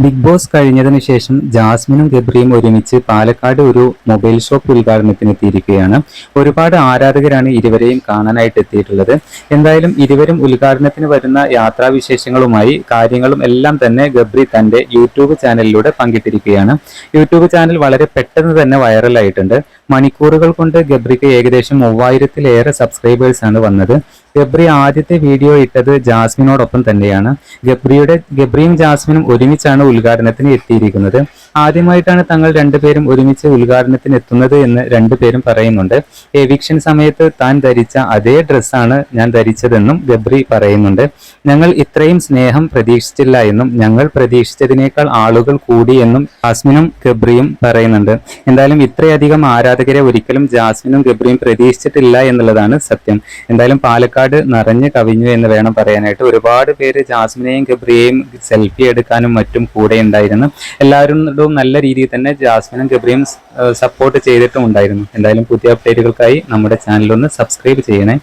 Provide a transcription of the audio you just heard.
Big boss കഴിഞ്ഞതിന് ശേഷം ജാസ്മിനും ഗബ്രിയും ഒരുമിച്ച് പാലക്കാട് ഒരു മൊബൈൽ ഷോപ്പ് ഉദ്ഘാടനത്തിന് എത്തിയിരിക്കുകയാണ്. ഒരുപാട് ആരാധകരാണ് ഇരുവരെയും കാണാനായിട്ട് എത്തിയിട്ടുള്ളത്. എന്തായാലും ഇരുവരും ഉദ്ഘാടനത്തിന് വരുന്ന യാത്രാവിശേഷങ്ങളുമായി കാര്യങ്ങളും എല്ലാം തന്നെ ഗബ്രി തന്റെ യൂട്യൂബ് ചാനലിലൂടെ പങ്കിട്ടിരിക്കുകയാണ്. യൂട്യൂബ് ചാനൽ വളരെ പെട്ടെന്ന് തന്നെ വൈറലായിട്ടുണ്ട്. മണിക്കൂറുകൾ കൊണ്ട് ഗബ്രിക്ക് ഏകദേശം 3000-ലേറെ സബ്സ്ക്രൈബേഴ്സ് ആണ് വന്നത്. ഗബ്രി ആദ്യത്തെ വീഡിയോ ഇട്ടത് ജാസ്മിനോടൊപ്പം തന്നെയാണ്. ഗബ്രിയും ജാസ്മിനും ഒരുമിച്ചാണ് ഉദ്ഘാടനത്തിന് എത്തിയിരിക്കുന്നത്. ആദ്യമായിട്ടാണ് തങ്ങൾ രണ്ടുപേരും ഒരുമിച്ച് ഉദ്ഘാടനത്തിന് എത്തുന്നത് എന്ന് രണ്ടുപേരും പറയുന്നുണ്ട്. എവിക്ഷൻ സമയത്ത് താൻ ധരിച്ച അതേ ഡ്രസ്സാണ് ഞാൻ ധരിച്ചതെന്നും ഗബ്രി പറയുന്നുണ്ട്. ഞങ്ങൾ ഇത്രയും സ്നേഹം പ്രതീക്ഷിച്ചില്ല എന്നും ഞങ്ങൾ പ്രതീക്ഷിച്ചതിനേക്കാൾ ആളുകൾ കൂടി എന്നും ജാസ്മിനും ഗബ്രിയും പറയുന്നുണ്ട്. എന്തായാലും ഇത്രയധികം ആരാധകരെ ഒരിക്കലും ജാസ്മിനും ഗബ്രിയും പ്രതീക്ഷിച്ചിട്ടില്ല എന്നുള്ളതാണ് സത്യം. എന്തായാലും പാലക്കാട് നിറഞ്ഞു കവിഞ്ഞു എന്ന് വേണം പറയാനായിട്ട്. ഒരുപാട് പേര് ജാസ്മിനെയും ഗബ്രിയെയും സെൽഫി എടുക്കാനും മറ്റും കൂടെ ഉണ്ടായിരുന്നു. എല്ലാവരും നല്ല രീതിയിൽ തന്നെ ജാസ്മിനും ഗബ്രിയും സപ്പോർട്ട് ചെയ്തിട്ടും ഉണ്ടായിരുന്നു. എന്തായാലും പുതിയ അപ്ഡേറ്റുകൾക്കായി നമ്മുടെ ചാനൽ ഒന്ന് സബ്സ്ക്രൈബ് ചെയ്യണേ.